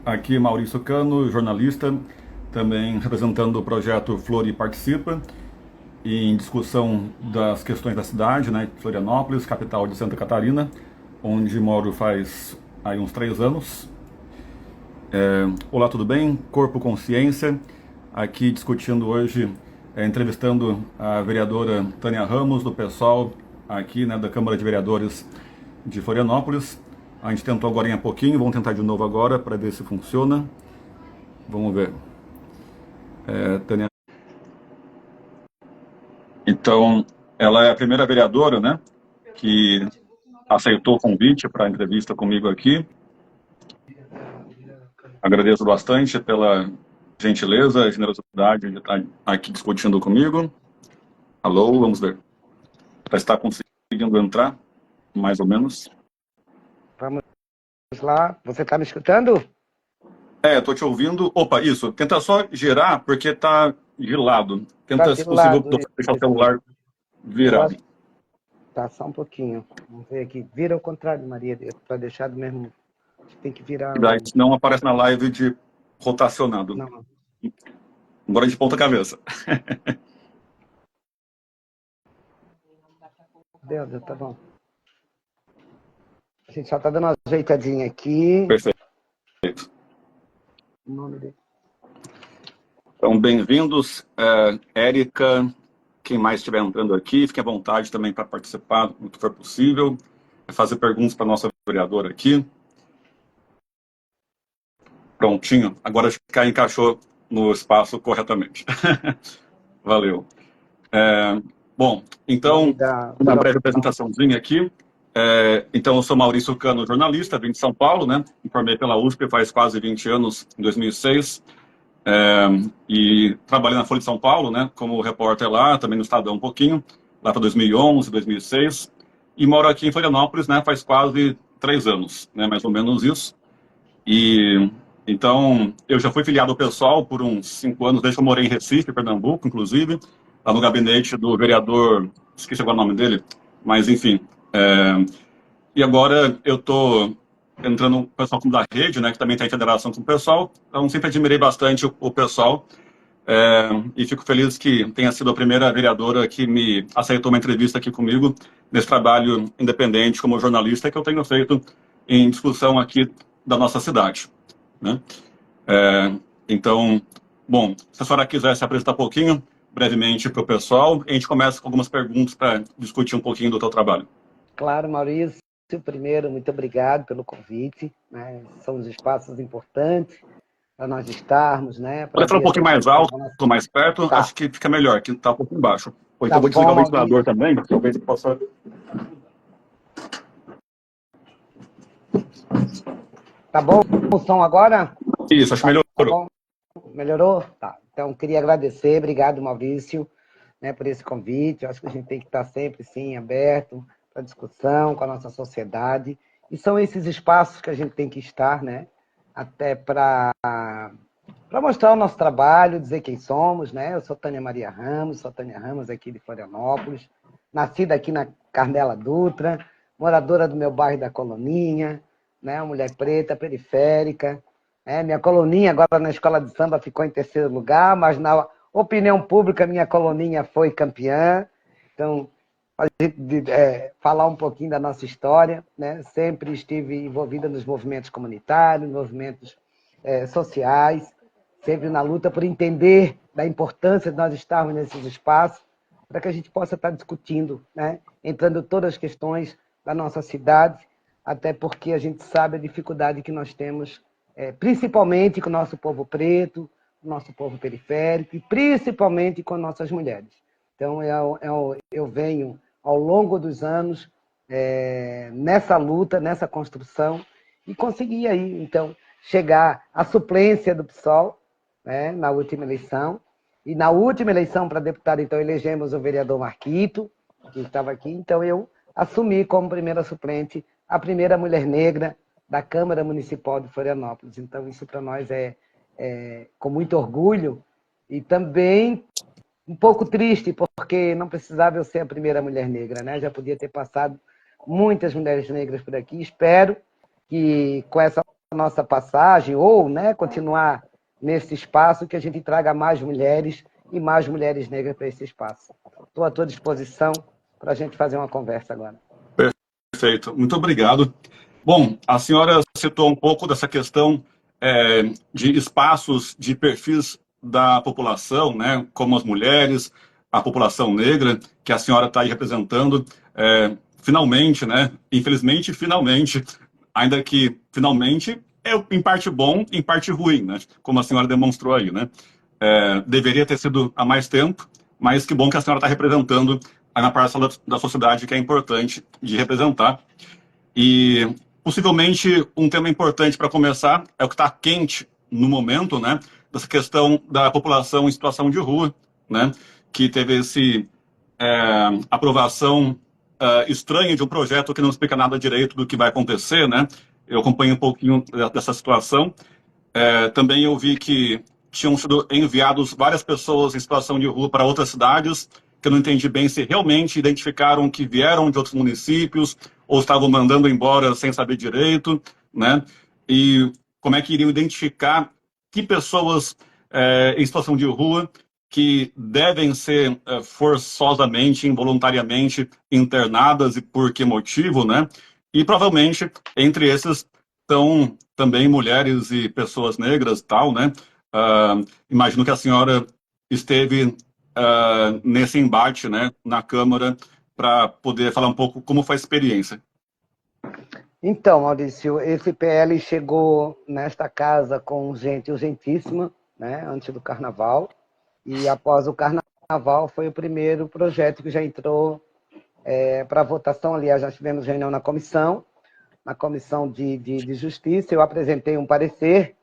Aqui Maurício Cano, jornalista, também representando o projeto Flori Participa, em discussão das questões da cidade, né, Florianópolis, capital de Santa Catarina, onde moro faz aí uns 3 anos. Olá, tudo bem? Corpo Consciência, aqui discutindo hoje, entrevistando a vereadora Tânia Ramos, do PSOL, aqui, né, da Câmara de Vereadores de Florianópolis. A gente tentou agora em pouquinho, vamos tentar de novo agora para ver se funciona. Vamos ver. Tânia. Então, ela é a primeira vereadora, né, que aceitou o convite para a entrevista comigo aqui. Agradeço bastante pela gentileza e generosidade de estar aqui discutindo comigo. Alô, vamos ver. Já está conseguindo entrar, mais ou menos. Vamos lá. Você está me escutando? Estou te ouvindo. Opa, isso. Tenta só girar, porque está de lado. Está Tenta, de se possível, lado deixar o esse. celular Eu virado. acho. Tá, só um pouquinho. Vamos ver aqui. Vira ao contrário, Maria, para deixar do mesmo. Tem que virar Daí, o. não aparece na live de rotacionado. Não. Agora de ponta cabeça. Deus, tá bom. A gente só está dando uma ajeitadinha aqui. Perfeito. O nome dele. Então, bem-vindos, Érica, quem mais estiver entrando aqui, fique à vontade também para participar do que for possível, fazer perguntas para a nossa vereadora aqui. Prontinho, agora acho que encaixou no espaço corretamente. Valeu. Bom, então, uma breve apresentaçãozinha aqui. Então, eu sou Maurício Cano, jornalista, vim de São Paulo, né? Me formei pela USP faz quase 20 anos, em 2006. E trabalhei na Folha de São Paulo, né, como repórter lá, também no Estadão um pouquinho, lá para 2011, 2006, e moro aqui em Florianópolis, né, faz quase 3 anos, né, mais ou menos isso. E então eu já fui filiado ao PSOL por uns 5 anos, desde que eu morei em Recife, Pernambuco, inclusive, lá no gabinete do vereador, esqueci agora o nome dele, mas enfim. E agora eu estou entrando no pessoal como da rede, né, que também tem federação com o pessoal, então sempre admirei bastante o pessoal. E fico feliz que tenha sido a primeira vereadora que me aceitou uma entrevista aqui comigo nesse trabalho independente como jornalista que eu tenho feito em discussão aqui da nossa cidade, né? Então, bom, se a senhora quiser se apresentar um pouquinho, brevemente para o pessoal, a gente começa com algumas perguntas para discutir um pouquinho do teu trabalho. Claro, Maurício. Primeiro, muito obrigado pelo convite. Né? São os espaços importantes para nós estarmos, né? Para Pode falar um ver essa pouquinho mais discussão alto, com a nossa. mais perto, Tá, acho que fica melhor, que está um pouco embaixo. Ou então tá vou bom, desligar o ventilador Maurício. também, talvez eu possa. Tá bom o som agora? Isso, acho que Tá melhorou. bom? Melhorou? Tá. Então, queria agradecer, obrigado, Maurício, né, por esse convite. Eu acho que a gente tem que estar sempre, sim, aberto para discussão com a nossa sociedade. E são esses espaços que a gente tem que estar, né, até para mostrar o nosso trabalho, dizer quem somos, né? Eu sou Tânia Maria Ramos, sou Tânia Ramos aqui de Florianópolis, nascida aqui na Carmela Dutra, moradora do meu bairro da Coloninha, né? Uma mulher preta, periférica. Minha coloninha agora na escola de samba ficou em terceiro lugar, mas na opinião pública minha coloninha foi campeã. Então, a gente falar um pouquinho da nossa história, né? Sempre estive envolvida nos movimentos comunitários, movimentos sociais, sempre na luta por entender da importância de nós estarmos nesses espaços, para que a gente possa estar discutindo, né? Entrando todas as questões da nossa cidade, até porque a gente sabe a dificuldade que nós temos, principalmente com o nosso povo preto, o nosso povo periférico, e principalmente com nossas mulheres. Então, eu venho, ao longo dos anos, nessa luta, nessa construção, e consegui aí, então, chegar à suplência do PSOL, né, na última eleição. E na última eleição para deputado, então, elegemos o vereador Marquito, que estava aqui. Então, eu assumi como primeira suplente a primeira mulher negra da Câmara Municipal de Florianópolis. Então, isso para nós é com muito orgulho e também um pouco triste, porque não precisava eu ser a primeira mulher negra, né? Já podia ter passado muitas mulheres negras por aqui. Espero que com essa nossa passagem, ou, né, continuar nesse espaço, que a gente traga mais mulheres e mais mulheres negras para esse espaço. Estou à tua disposição para a gente fazer uma conversa agora. Perfeito, muito obrigado. Bom, a senhora citou um pouco dessa questão de espaços, de perfis da população, né, como as mulheres, a população negra, que a senhora está aí representando. Finalmente, né, infelizmente, finalmente, ainda que finalmente é em parte bom, em parte ruim, né, como a senhora demonstrou aí, né. Deveria ter sido há mais tempo, mas que bom que a senhora está representando na parcela da sociedade que é importante de representar. E possivelmente um tema importante para começar é o que está quente no momento, né? Dessa questão da população em situação de rua, né? Que teve esse aprovação estranha de um projeto que não explica nada direito do que vai acontecer, né? Eu acompanho um pouquinho dessa situação. Também eu vi que tinham sido enviados várias pessoas em situação de rua para outras cidades, que eu não entendi bem se realmente identificaram que vieram de outros municípios ou estavam mandando embora sem saber direito, né? E como é que iriam identificar que pessoas em situação de rua que devem ser forçosamente, involuntariamente internadas e por que motivo, né? E provavelmente entre esses estão também mulheres e pessoas negras, tal, né? Imagino que a senhora esteve nesse embate, né, na Câmara, para poder falar um pouco como foi a experiência. Então, Maurício, esse PL chegou nesta casa com gente urgentíssima, né, antes do Carnaval, e após o Carnaval foi o primeiro projeto que já entrou para votação. Aliás, já tivemos reunião na Comissão de Justiça. Eu apresentei um parecer,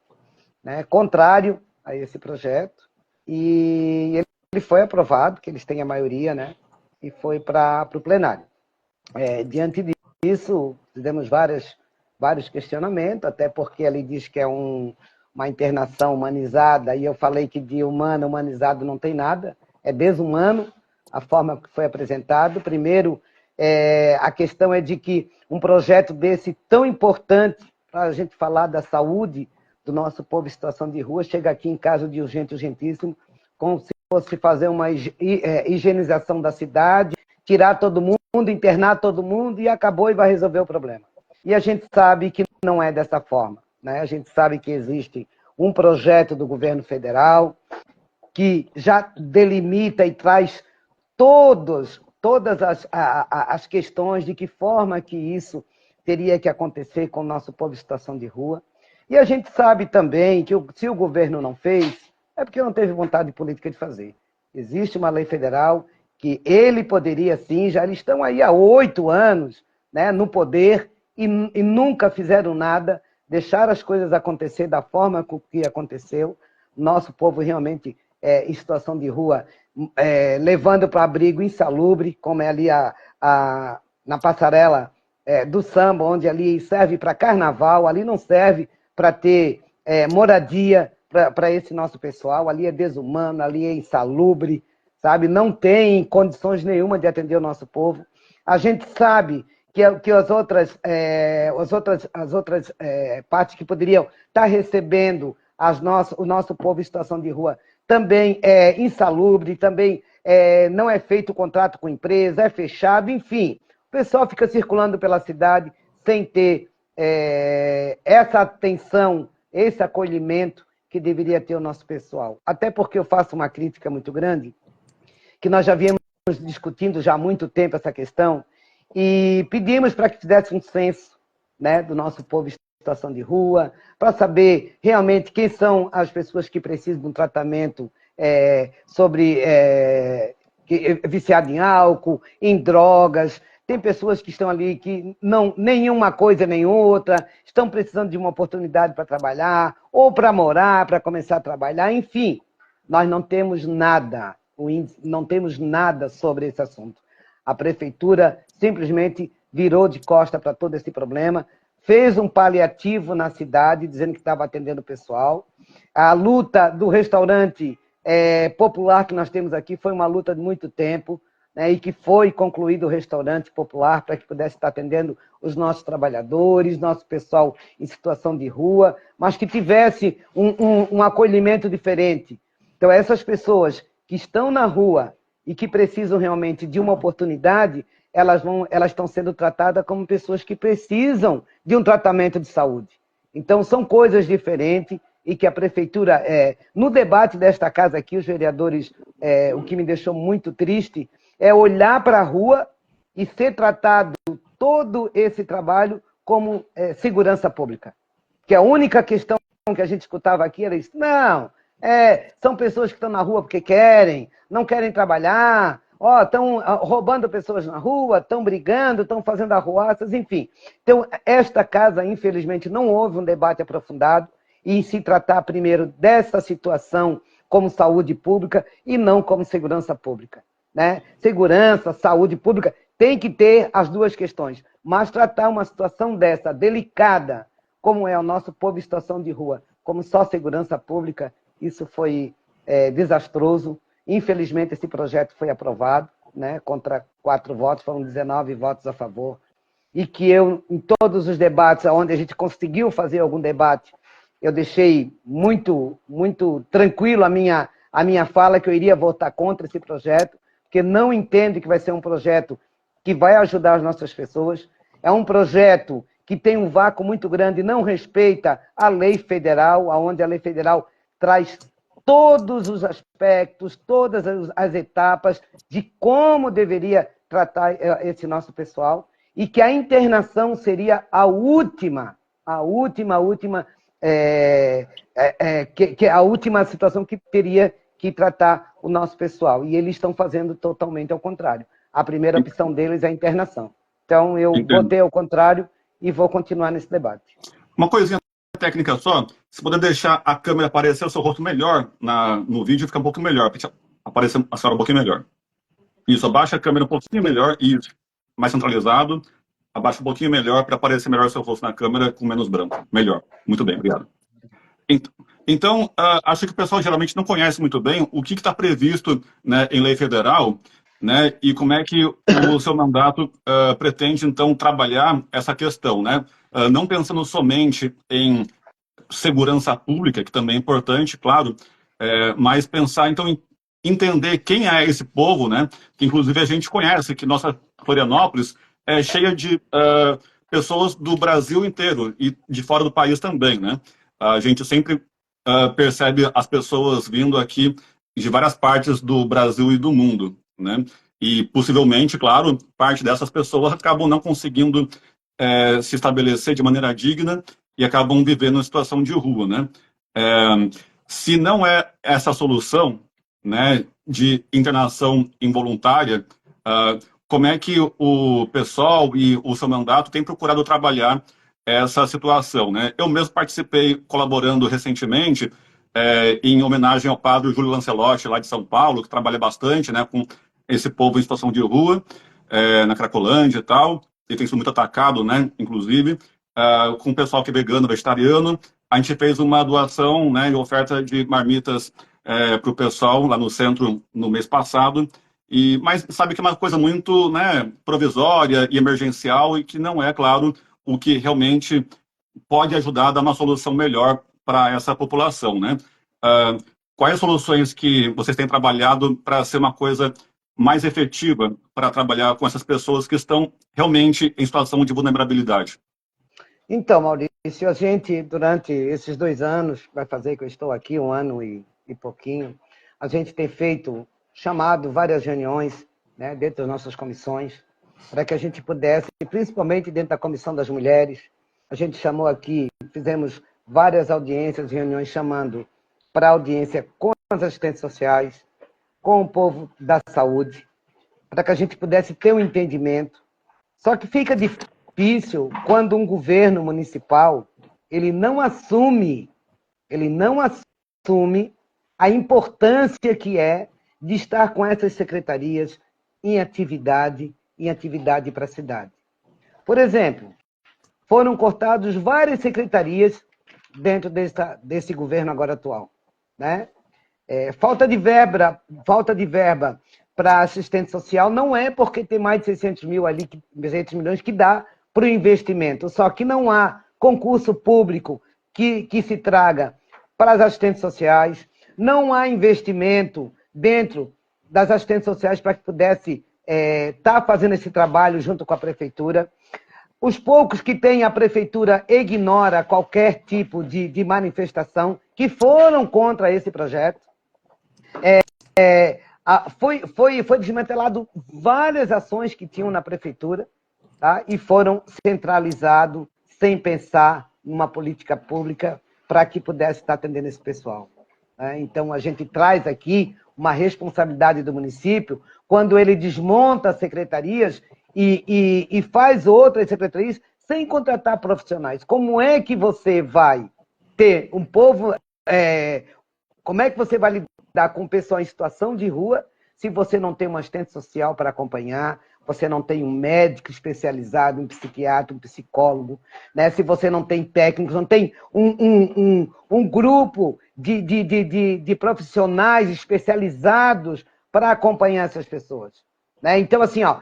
né, contrário a esse projeto, e ele foi aprovado, que eles têm a maioria, né, e foi para o plenário. Diante disso, fizemos vários questionamentos, até porque ele diz que é uma internação humanizada, e eu falei que de humano, humanizado não tem nada, é desumano a forma que foi apresentado. Primeiro, a questão é de que um projeto desse tão importante para a gente falar da saúde do nosso povo em situação de rua, chega aqui em caso de urgentíssimo, como se fosse fazer uma higienização da cidade, tirar todo mundo, internar todo mundo e acabou e vai resolver o problema. E a gente sabe que não é dessa forma, né? A gente sabe que existe um projeto do governo federal que já delimita e traz todas as questões de que forma que isso teria que acontecer com o nosso povo em situação de rua. E a gente sabe também que se o governo não fez, é porque não teve vontade política de fazer. Existe uma lei federal que ele poderia sim, já eles estão aí há 8 anos, né, no poder e nunca fizeram nada, deixaram as coisas acontecer da forma que aconteceu. Nosso povo realmente em situação de rua, levando para abrigo insalubre, como é ali na passarela do samba, onde ali serve para carnaval, ali não serve para ter moradia para esse nosso pessoal, ali é desumano, ali é insalubre, sabe? Não tem condições nenhuma de atender o nosso povo. A gente sabe que as outras partes que poderiam estar recebendo o nosso povo em situação de rua também é insalubre, também não é feito contrato com empresa, é fechado, enfim. O pessoal fica circulando pela cidade sem ter essa atenção, esse acolhimento que deveria ter o nosso pessoal. Até porque eu faço uma crítica muito grande, que nós já viemos discutindo já há muito tempo essa questão, e pedimos para que fizesse um censo, né, do nosso povo em situação de rua, para saber realmente quem são as pessoas que precisam de um tratamento viciado em álcool, em drogas. Tem pessoas que estão ali que não, nenhuma coisa nem outra, estão precisando de uma oportunidade para trabalhar, ou para morar, para começar a trabalhar, enfim. Nós não temos nada, não temos nada sobre esse assunto. A prefeitura simplesmente virou de costa para todo esse problema, fez um paliativo na cidade, dizendo que estava atendendo o pessoal. A luta do restaurante popular que nós temos aqui foi uma luta de muito tempo. né, e que foi concluído o restaurante popular para que pudesse estar atendendo os nossos trabalhadores, nosso pessoal em situação de rua, mas que tivesse um acolhimento diferente. Então, essas pessoas que estão na rua e que precisam realmente de uma oportunidade, elas estão sendo tratadas como pessoas que precisam de um tratamento de saúde. Então, são coisas diferentes e que a prefeitura, no debate desta casa aqui, os vereadores, o que me deixou muito triste, é olhar para a rua e ser tratado todo esse trabalho como segurança pública. Que a única questão que a gente escutava aqui era isso. Não, são pessoas que estão na rua porque querem, não querem trabalhar, estão roubando pessoas na rua, estão brigando, estão fazendo arruaças, enfim. Então, esta casa, infelizmente, não houve um debate aprofundado e se tratar primeiro dessa situação como saúde pública e não como segurança pública, né? Segurança, saúde pública, tem que ter as duas questões, mas tratar uma situação dessa, delicada, como é o nosso povo em situação de rua, como só segurança pública, isso foi desastroso. Infelizmente, esse projeto foi aprovado, né, contra 4 votos, foram 19 votos a favor, e que eu, em todos os debates onde a gente conseguiu fazer algum debate, eu deixei muito, muito tranquilo a minha fala que eu iria votar contra esse projeto, porque não entendo que vai ser um projeto que vai ajudar as nossas pessoas. É um projeto que tem um vácuo muito grande, não respeita a lei federal, onde a lei federal traz todos os aspectos, todas as etapas de como deveria tratar esse nosso pessoal, e que a internação seria a última situação que teria que tratar o nosso pessoal. E eles estão fazendo totalmente ao contrário. A primeira opção deles é a internação. Então, eu votei ao contrário e vou continuar nesse debate. Uma coisinha técnica só, se puder deixar a câmera aparecer o seu rosto melhor no vídeo, fica um pouco melhor, aparecer a senhora um pouquinho melhor. Isso, abaixa a câmera um pouquinho melhor, isso, mais centralizado, abaixa um pouquinho melhor para aparecer melhor o seu rosto na câmera com menos branco. Melhor. Muito bem, obrigado. Então, acho que o pessoal geralmente não conhece muito bem o que está previsto, né, em lei federal, né, e como é que o seu mandato pretende, então, trabalhar essa questão, né? Não pensando somente em segurança pública, que também é importante, claro, mas pensar, então, em entender quem é esse povo, né? Que, inclusive, a gente conhece, que nossa Florianópolis é cheia de pessoas do Brasil inteiro e de fora do país também, né? A gente sempre percebe as pessoas vindo aqui de várias partes do Brasil e do mundo, né? E, possivelmente, claro, parte dessas pessoas acabam não conseguindo se estabelecer de maneira digna e acabam vivendo em situação de rua, né? Se não é essa solução, né, de internação involuntária, como é que o pessoal e o seu mandato têm procurado trabalhar essa situação, né? Eu mesmo participei, colaborando recentemente, em homenagem ao padre Júlio Lancelotti, lá de São Paulo, que trabalha bastante, né, com esse povo em situação de rua, na Cracolândia e tal, e tem sido muito atacado, né, inclusive, com o pessoal que é vegano, vegetariano. A gente fez uma doação, né, e oferta de marmitas para o pessoal lá no centro no mês passado, mas sabe que é uma coisa muito, né, provisória e emergencial e que não é, claro, o que realmente pode ajudar a dar uma solução melhor para essa população, né? Quais soluções que vocês têm trabalhado para ser uma coisa mais efetiva para trabalhar com essas pessoas que estão realmente em situação de vulnerabilidade? Então, Maurício, a gente, durante esses 2 anos, vai fazer que eu estou aqui, 1 ano e pouquinho, a gente tem chamado várias reuniões, né, dentro das nossas comissões, para que a gente pudesse, principalmente dentro da Comissão das Mulheres, a gente chamou aqui, fizemos várias audiências, reuniões chamando para audiência com as assistentes sociais, com o povo da saúde, para que a gente pudesse ter um entendimento. Só que fica difícil quando um governo municipal ele não assume a importância que é de estar com essas secretarias em atividade para a cidade. Por exemplo, foram cortadas várias secretarias dentro desse governo agora atual, né? Falta de verba para assistente social, não é porque tem mais de 600 mil ali, 600 milhões que dá para o investimento, só que não há concurso público que se traga para as assistentes sociais, não há investimento dentro das assistentes sociais para que pudesse estar fazendo esse trabalho junto com a prefeitura. Os poucos que tem, a prefeitura ignora qualquer tipo de manifestação que foram contra esse projeto. Foi desmantelado várias ações que tinham na prefeitura, tá? E foram centralizados sem pensar numa política pública para que pudesse estar atendendo esse pessoal. Então, a gente traz aqui uma responsabilidade do município quando ele desmonta secretarias e faz outras secretarias sem contratar profissionais. Como é que você vai ter um povo... como é que você vai lidar com o pessoal em situação de rua se você não tem um assistente social para acompanhar, você não tem um médico especializado, um psiquiatra, um psicólogo, né? Se você não tem técnicos, não tem um grupo de profissionais especializados para acompanhar essas pessoas, né? Então, assim, ó,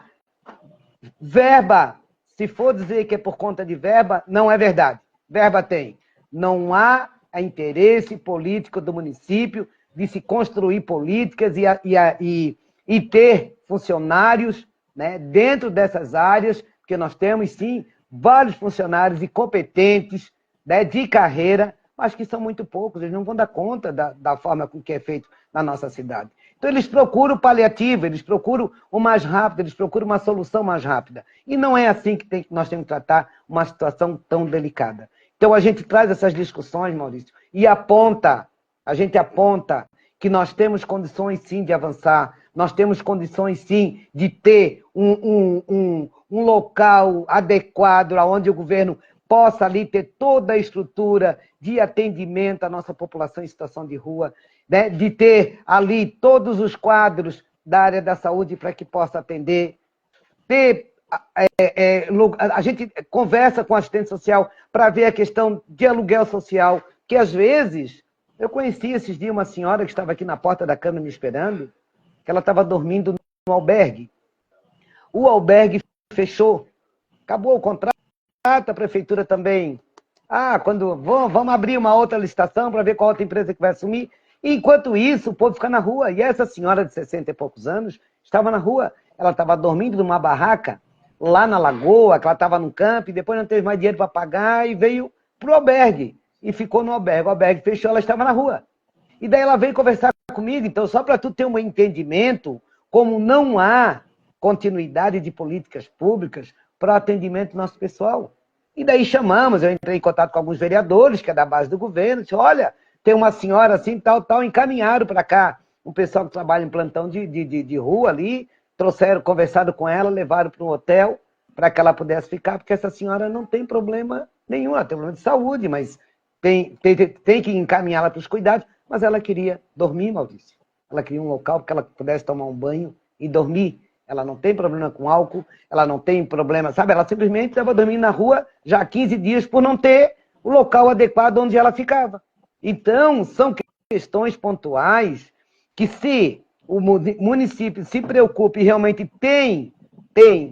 verba, se for dizer que é por conta de verba, não é verdade. Verba tem. Não há interesse político do município de se construir políticas e ter funcionários, né, dentro dessas áreas, porque nós temos, sim, vários funcionários incompetentes, né, de carreira, mas que são muito poucos, eles não vão dar conta da forma com que é feito na nossa cidade. Então, eles procuram paliativo, eles procuram o mais rápido, eles procuram uma solução mais rápida. E não é assim que nós temos que tratar uma situação tão delicada. Então, a gente traz essas discussões, Maurício, e a gente aponta que nós temos condições, sim, de avançar, nós temos condições, sim, de ter um local adequado onde o governo possa ali ter toda a estrutura de atendimento à nossa população em situação de rua, né? De ter ali todos os quadros da área da saúde para que possa atender, ter... a gente conversa com o assistente social para ver a questão de aluguel social, que às vezes... Eu conheci esses dias uma senhora que estava aqui na porta da Câmara me esperando, que ela estava dormindo no albergue. O albergue fechou, acabou o contrato, a prefeitura também. Vamos abrir uma outra licitação para ver qual outra empresa que vai assumir. E, enquanto isso, o povo fica na rua. E essa senhora de 60 e poucos anos estava na rua. Ela estava dormindo numa barraca, lá na lagoa, que ela estava no campo, e depois não teve mais dinheiro para pagar e veio para o albergue. E ficou no albergue. O albergue fechou, ela estava na rua. E daí ela veio conversar comigo. Então, só para tu ter um entendimento, como não há continuidade de políticas públicas para o atendimento do nosso pessoal. E daí chamamos, eu entrei em contato com alguns vereadores, que é da base do governo, disse, olha, tem uma senhora assim, tal, encaminharam para cá. Um pessoal que trabalha em plantão de rua ali, trouxeram, conversaram com ela, levaram para um hotel para que ela pudesse ficar, porque essa senhora não tem problema nenhum, ela tem problema de saúde, mas tem que encaminhá-la para os cuidados, mas ela queria dormir, Maurício. Ela queria um local que ela pudesse tomar um banho e dormir. Ela não tem problema com álcool, ela não tem problema, sabe? Ela simplesmente estava dormindo na rua já há 15 dias por não ter o local adequado onde ela ficava. Então, são questões pontuais que, se o município se preocupa e realmente tem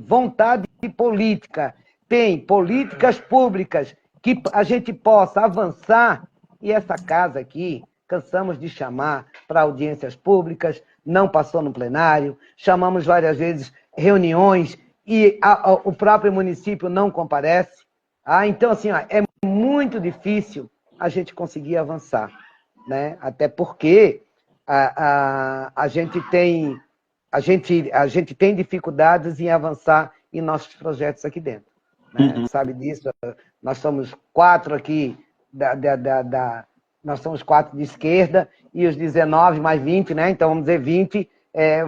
vontade política, tem políticas públicas que a gente possa avançar, e essa casa aqui, cansamos de chamar para audiências públicas, não passou no plenário, chamamos várias vezes reuniões e o próprio município não comparece. Então, assim, é muito difícil a gente conseguir avançar, né? Até porque a gente tem dificuldades em avançar em nossos projetos aqui dentro. Né? Uhum. Sabe disso? Nós somos 4 aqui, nós somos 4 de esquerda, e os 19 mais 20, né? Então vamos dizer 20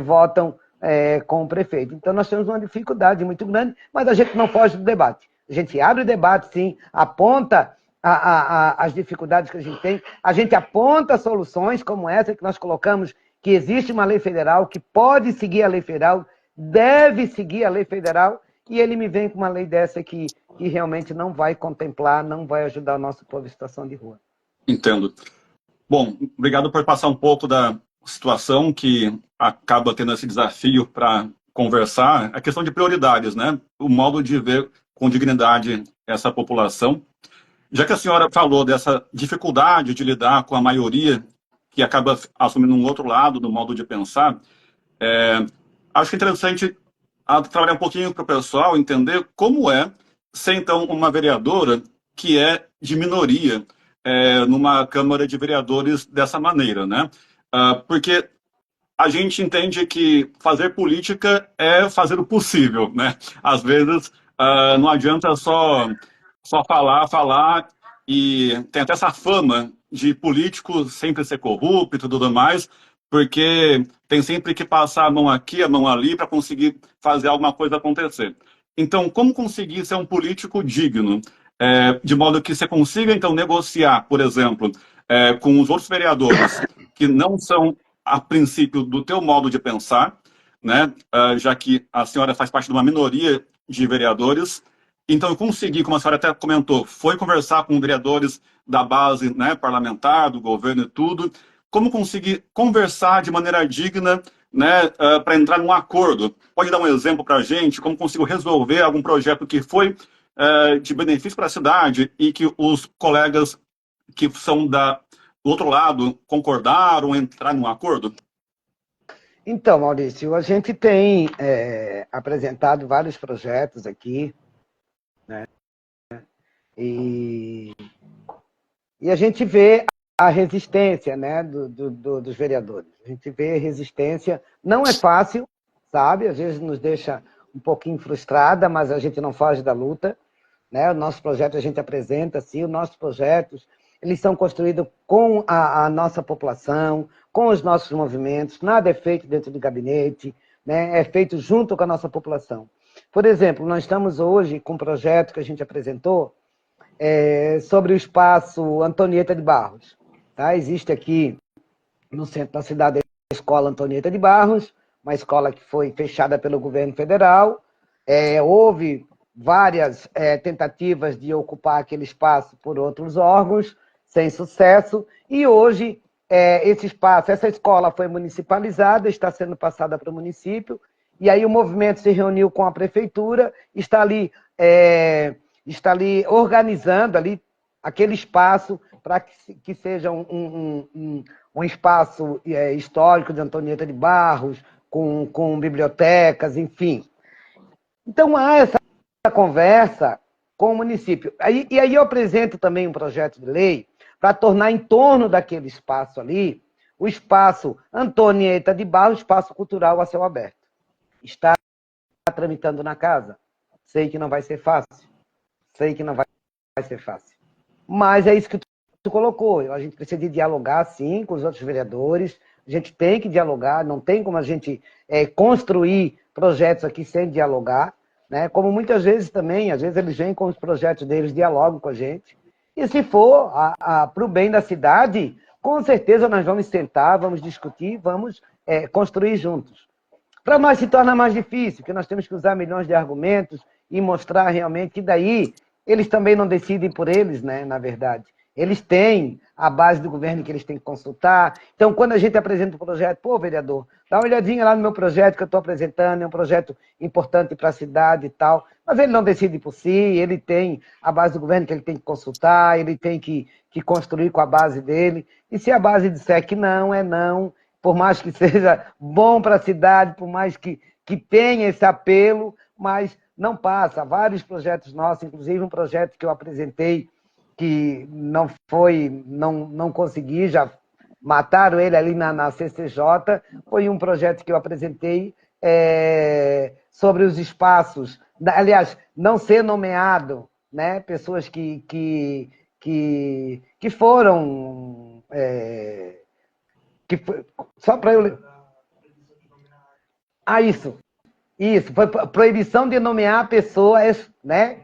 votam com o prefeito. Então nós temos uma dificuldade muito grande, mas a gente não foge do debate. A gente abre o debate, sim, aponta as dificuldades que a gente tem, a gente aponta soluções como essa que nós colocamos, que existe uma lei federal, que pode seguir a lei federal, deve seguir a lei federal, e ele me vem com uma lei dessa que realmente não vai contemplar, não vai ajudar o nosso povo em situação de rua. Entendo. Bom, obrigado por passar um pouco da situação que acaba tendo esse desafio para conversar, a questão de prioridades, né? O modo de ver com dignidade essa população. Já que a senhora falou dessa dificuldade de lidar com a maioria que acaba assumindo um outro lado do modo de pensar, acho que é interessante trabalhar um pouquinho para o pessoal entender como é ser, então, uma vereadora que é de minoria numa Câmara de Vereadores dessa maneira, né? Porque a gente entende que fazer política é fazer o possível, né? Às vezes, não adianta só falar, e tem até essa fama de político sempre ser corrupto e tudo mais, porque tem sempre que passar a mão aqui, a mão ali, para conseguir fazer alguma coisa acontecer. Então, como conseguir ser um político digno? De modo que você consiga, então, negociar, por exemplo, com os outros vereadores que não são, a princípio, do teu modo de pensar, né? Já que a senhora faz parte de uma minoria de vereadores. Então, eu consegui, como a senhora até comentou, foi conversar com vereadores da base, né, parlamentar, do governo e tudo. Como conseguir conversar de maneira digna, né, para entrar num acordo? Pode dar um exemplo para a gente? Como consigo resolver algum projeto que foi de benefício para a cidade e que os colegas que são do outro lado concordaram, entrar num acordo? Então, Maurício, a gente tem apresentado vários projetos aqui, né? E a gente vê a resistência, né, dos vereadores. A gente vê resistência. Não é fácil, sabe? Às vezes nos deixa um pouquinho frustrada, mas a gente não foge da luta, né? O nosso projeto a gente apresenta, sim, os nossos projetos, eles são construídos com a nossa população, com os nossos movimentos, nada é feito dentro do gabinete, né? É feito junto com a nossa população. Por exemplo, nós estamos hoje com um projeto que a gente apresentou sobre o espaço Antonieta de Barros. Tá? Existe aqui no centro da cidade a Escola Antonieta de Barros, uma escola que foi fechada pelo governo federal. Houve várias tentativas de ocupar aquele espaço por outros órgãos, sem sucesso, e hoje esse espaço, essa escola foi municipalizada, está sendo passada para o município, e aí o movimento se reuniu com a prefeitura, está ali organizando ali aquele espaço para que seja um espaço histórico de Antonieta de Barros, com bibliotecas, enfim. Então, há essa conversa com o município. E aí eu apresento também um projeto de lei para tornar em torno daquele espaço ali o espaço Antonieta de Barros, espaço cultural a céu aberto. Está tramitando na casa? Sei que não vai ser fácil. Sei que não vai ser fácil. Mas é isso que tu colocou. A gente precisa de dialogar, sim, com os outros vereadores. A gente tem que dialogar. Não tem como a gente construir projetos aqui sem dialogar. Né? Como muitas vezes também, às vezes eles vêm com os projetos deles, dialogam com a gente. E se for para o bem da cidade, com certeza nós vamos sentar, vamos discutir, vamos construir juntos. Para nós se torna mais difícil, porque nós temos que usar milhões de argumentos e mostrar realmente que daí eles também não decidem por eles, né, na verdade. Eles têm a base do governo que eles têm que consultar. Então, quando a gente apresenta um projeto, pô, vereador, dá uma olhadinha lá no meu projeto que eu estou apresentando, é um projeto importante para a cidade e tal. Mas ele não decide por si, ele tem a base do governo que ele tem que consultar, ele tem que construir com a base dele. E se a base disser que não, é não, por mais que seja bom para a cidade, por mais que tenha esse apelo, mas não passa. Vários projetos nossos, inclusive um projeto que eu apresentei que não consegui, já mataram ele ali na CCJ, foi um projeto que eu apresentei sobre os espaços, aliás, não ser nomeado, né, pessoas que foram... só para eu... Isso, foi proibição de nomear pessoas, né,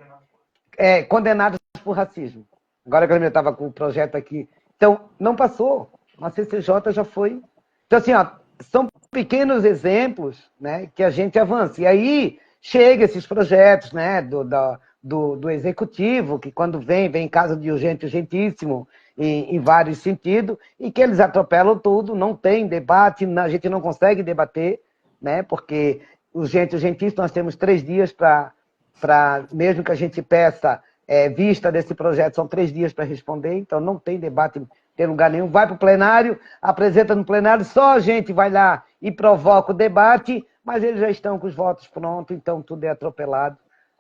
condenadas por racismo. Agora que eu estava com o projeto aqui. Então, não passou. A CCJ já foi. Então, assim, ó, são pequenos exemplos, né, que a gente avança. E aí chega esses projetos, né, do do executivo, que quando vem em caso de urgente, urgentíssimo, em vários sentidos, e que eles atropelam tudo, não tem debate, a gente não consegue debater, né? Porque urgente, urgentíssimo, nós temos 3 dias mesmo que a gente peça vista desse projeto, são 3 dias para responder, então não tem debate em lugar nenhum. Vai para o plenário, apresenta no plenário, só a gente vai lá e provoca o debate, mas eles já estão com os votos prontos, então tudo é atropelado.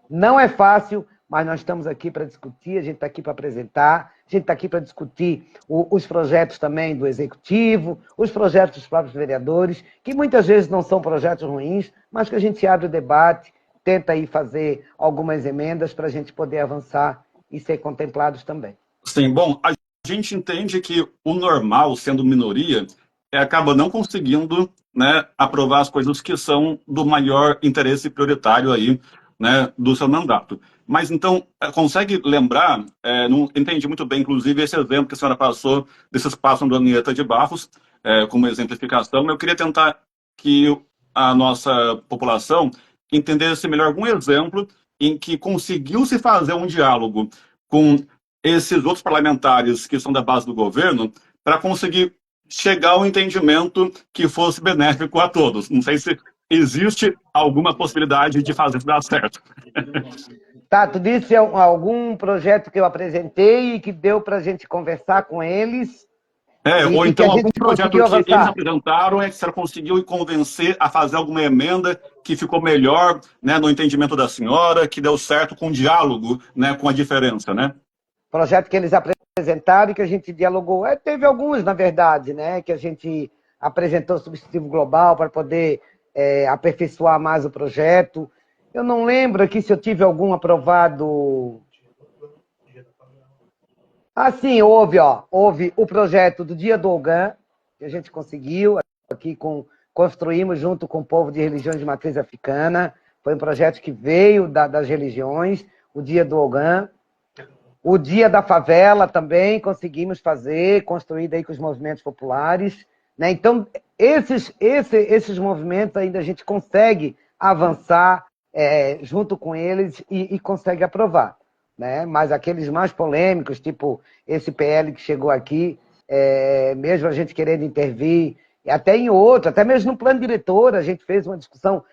Não é fácil, mas nós estamos aqui para discutir, a gente está aqui para apresentar, a gente está aqui para discutir os projetos também do Executivo, os projetos dos próprios vereadores, que muitas vezes não são projetos ruins, mas que a gente abre o debate, tenta aí fazer algumas emendas para a gente poder avançar e ser contemplados também. Sim, bom, a gente entende que o normal, sendo minoria, acaba não conseguindo, né, aprovar as coisas que são do maior interesse prioritário aí, né, do seu mandato. Mas então, consegue lembrar, não entendi muito bem, inclusive, esse exemplo que a senhora passou desse espaço da Anieta de Barros, como exemplificação, mas eu queria tentar que a nossa população entendesse melhor algum exemplo em que conseguiu-se fazer um diálogo com esses outros parlamentares que são da base do governo para conseguir chegar ao entendimento que fosse benéfico a todos. Não sei se existe alguma possibilidade de fazer isso dar certo. Tá, tu disse algum projeto que eu apresentei e que deu para a gente conversar com eles. Ou então algum projeto que eles apresentaram que a senhora conseguiu convencer a fazer alguma emenda que ficou melhor, né, no entendimento da senhora, que deu certo com o diálogo, né, com a diferença, né? Projeto que eles apresentaram e que a gente dialogou. Teve alguns, na verdade, né, que a gente apresentou o substitutivo global para poder aperfeiçoar mais o projeto. Eu não lembro aqui se eu tive algum aprovado. Sim, houve o projeto do Dia do Ogã, que a gente conseguiu, aqui construímos junto com o povo de religiões de matriz africana. Foi um projeto que veio das religiões, o Dia do Ogã. O Dia da Favela também conseguimos fazer, construído aí com os movimentos populares, né? Então, esses movimentos ainda a gente consegue avançar junto com eles e consegue aprovar, né? Mas aqueles mais polêmicos, tipo esse PL que chegou aqui, mesmo a gente querendo intervir, e até em outro, até mesmo no plano diretor, a gente fez uma discussão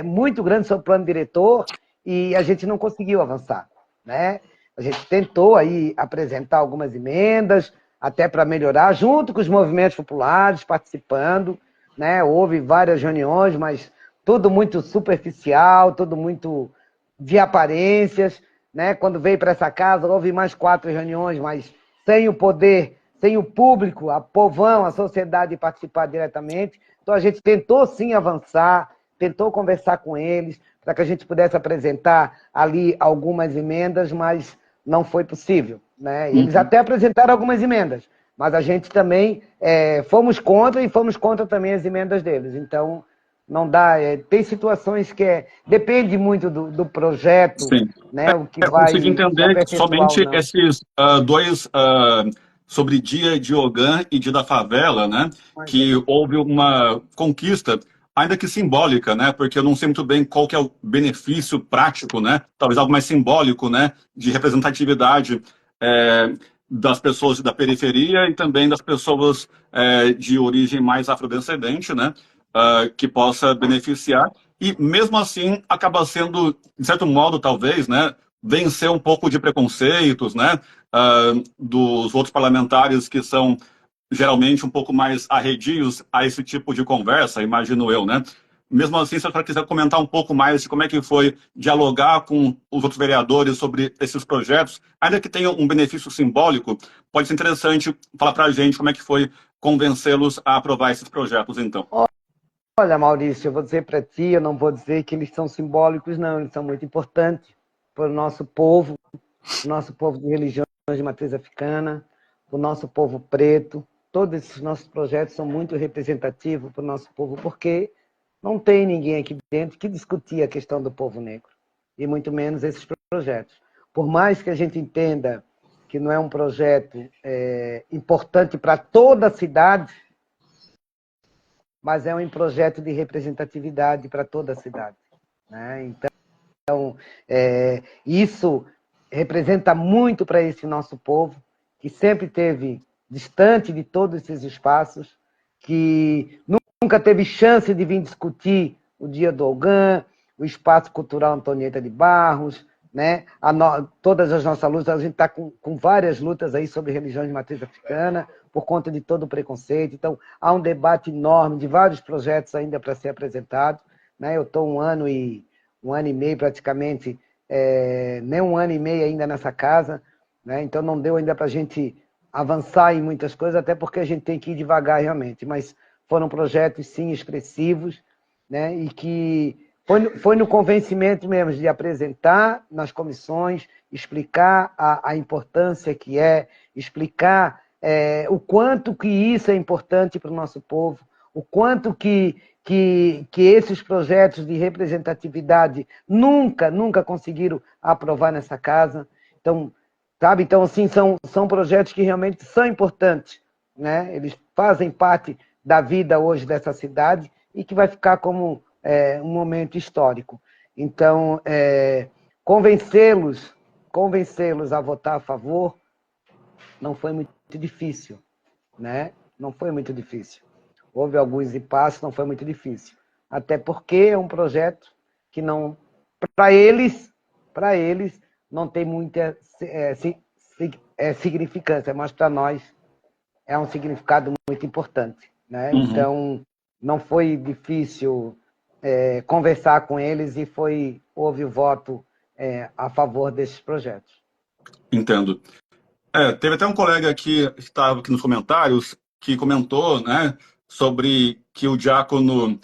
muito grande sobre o plano diretor e a gente não conseguiu avançar, né? A gente tentou aí apresentar algumas emendas, até para melhorar, junto com os movimentos populares, participando, né? Houve várias reuniões, mas tudo muito superficial, tudo muito de aparências, né? Quando veio para essa casa, houve mais 4 reuniões, mas sem o poder, sem o público, a povão, a sociedade participar diretamente. Então a gente tentou sim avançar, tentou conversar com eles, para que a gente pudesse apresentar ali algumas emendas, mas não foi possível, né? Eles até apresentaram algumas emendas, mas a gente também fomos contra e fomos contra também as emendas deles. Então, não dá. Tem situações que depende muito do projeto, sim, né? O que vai consegui entender que somente esses dois sobre Dia de Ogã e Dia da Favela, né? Que houve uma conquista, ainda que simbólica, né? Porque eu não sei muito bem qual que é o benefício prático, né? Talvez algo mais simbólico, né? De representatividade das pessoas da periferia e também das pessoas de origem mais afrodescendente, né? Que possa beneficiar. E mesmo assim acaba sendo, de certo modo, talvez, né? Vencer um pouco de preconceitos, né? Dos outros parlamentares que são geralmente um pouco mais arredios a esse tipo de conversa, imagino eu, né? Mesmo assim, se a senhora quiser comentar um pouco mais de como é que foi dialogar com os outros vereadores sobre esses projetos, ainda que tenha um benefício simbólico, pode ser interessante falar para a gente como é que foi convencê-los a aprovar esses projetos, então. Olha, Maurício, eu vou dizer para ti, eu não vou dizer que eles são simbólicos, não, eles são muito importantes para o nosso povo de religiões de matriz africana, o nosso povo preto. Todos esses nossos projetos são muito representativos para o nosso povo, porque não tem ninguém aqui dentro que discutia a questão do povo negro, e muito menos esses projetos. Por mais que a gente entenda que não é um projeto importante para toda a cidade, mas é um projeto de representatividade para toda a cidade, né? Isso representa muito para esse nosso povo, que sempre esteve distante de todos esses espaços, que nunca teve chance de vir discutir o Dia do Ogã, o Espaço Cultural Antonieta de Barros, né? Todas as nossas lutas, a gente está com várias lutas aí sobre religiões de matriz africana, por conta de todo o preconceito. Então, há um debate enorme de vários projetos ainda para ser apresentado, né? Eu estou um ano e meio praticamente, nem um ano e meio ainda nessa casa, né? Então não deu ainda para a gente avançar em muitas coisas, até porque a gente tem que ir devagar realmente, mas foram projetos, sim, expressivos, né? E que foi no convencimento mesmo de apresentar nas comissões, explicar a importância que explicar o quanto que isso é importante para o nosso povo, o quanto que esses projetos de representatividade nunca conseguiram aprovar nessa casa. Então, sabe? Então, assim, são projetos que realmente são importantes, né? Eles fazem parte da vida hoje dessa cidade e que vai ficar como um momento histórico. Então, convencê-los a votar a favor não foi muito difícil, né? Não foi muito difícil. Houve alguns impasses, não foi muito difícil. Até porque é um projeto que não, para eles, não tem muita significância, mas para nós é um significado muito importante, né? Uhum. Então, não foi difícil conversar com eles e houve o voto a favor desses projetos. Entendo. Teve até um colega aqui que estava aqui nos comentários que comentou, né, sobre que o diácono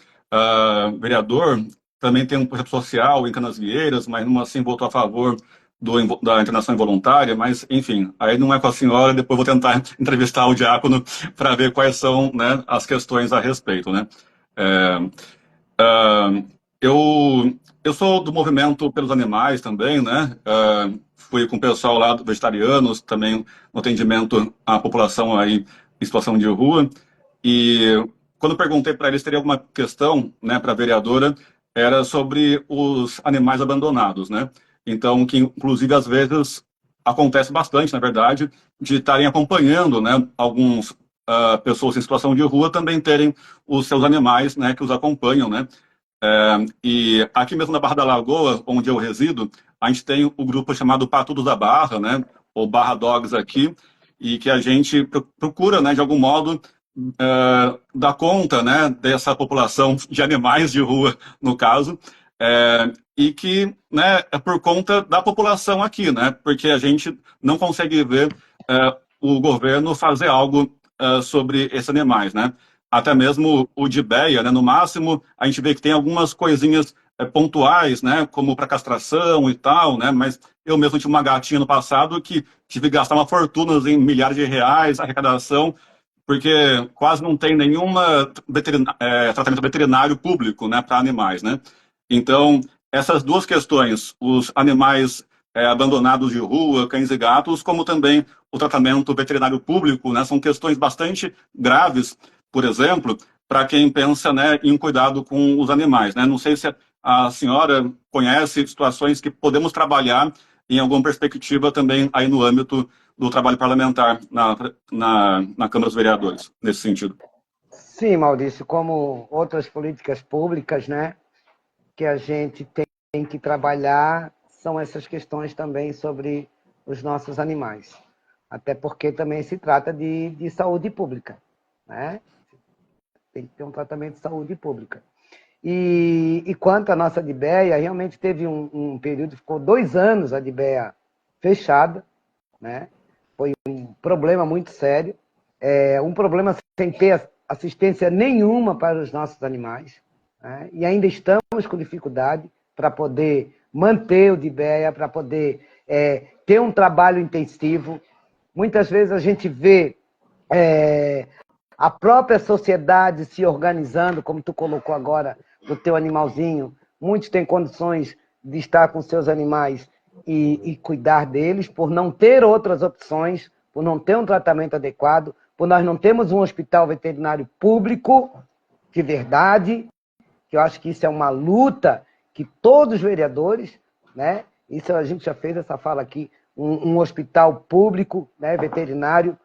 vereador também tem um projeto social em Canasvieiras, mas não assim votou a favor da internação involuntária, mas enfim, aí não é com a senhora, depois vou tentar entrevistar o diácono para ver quais são, né, as questões a respeito, né. Eu sou do movimento pelos animais também, né? Fui com o pessoal lá, vegetarianos, também no atendimento à população aí em situação de rua. E quando perguntei para eles se teria alguma questão, né, para a vereadora, era sobre os animais abandonados, né? Então, que inclusive às vezes acontece bastante, na verdade, de estarem acompanhando, né, alguns pessoas em situação de rua também terem os seus animais, né, que os acompanham, né? E aqui mesmo na Barra da Lagoa, onde eu resido, a gente tem o grupo chamado Patudos da Barra, né, ou Barra Dogs aqui, e que a gente procura, né, de algum modo, dar conta, né, dessa população de animais de rua, no caso, e que, né, é por conta da população aqui, né, porque a gente não consegue ver o governo fazer algo sobre esses animais, né. Até mesmo o de Beia, né, no máximo, a gente vê que tem algumas coisinhas pontuais, né, como para castração e tal, né, mas eu mesmo tive uma gatinha no passado que tive que gastar uma fortuna em milhares de reais, arrecadação, porque quase não tem nenhuma tratamento veterinário público, né, para animais, né. Então, essas duas questões, os animais abandonados de rua, cães e gatos, como também o tratamento veterinário público, né, são questões bastante graves, por exemplo, para quem pensa, né, em cuidado com os animais, né. Não sei se a senhora conhece situações que podemos trabalhar em alguma perspectiva também aí no âmbito do trabalho parlamentar na Câmara dos Vereadores, nesse sentido. Sim, Maurício, como outras políticas públicas, né, que a gente tem que trabalhar, são essas questões também sobre os nossos animais. Até porque também se trata de saúde pública, né? Tem que ter um tratamento de saúde pública. E quanto à nossa Adibéia, realmente teve um período, ficou 2 anos a Adibéia fechada, né? Foi um problema muito sério, um problema sem ter assistência nenhuma para os nossos animais, né? E ainda estamos com dificuldade para poder manter o Adibéia, para poder ter um trabalho intensivo. Muitas vezes a gente vê a própria sociedade se organizando, como tu colocou agora, do teu animalzinho. Muitos têm condições de estar com seus animais e cuidar deles, por não ter outras opções, por não ter um tratamento adequado, por nós não termos um hospital veterinário público de verdade, que eu acho que isso é uma luta que todos os vereadores, né? Isso a gente já fez essa fala aqui, um hospital público, né, veterinário,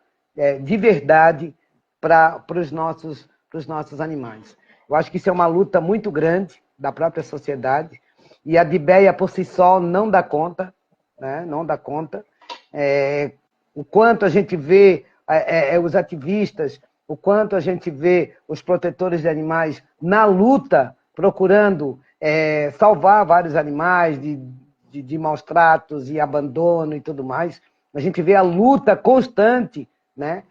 de verdade, para os nossos animais. Eu acho que isso é uma luta muito grande da própria sociedade, e a DIBEA por si só não dá conta, né? Não dá conta. O quanto a gente vê os ativistas, o quanto a gente vê os protetores de animais na luta, procurando salvar vários animais de maus tratos e abandono e tudo mais. A gente vê a luta constante, né,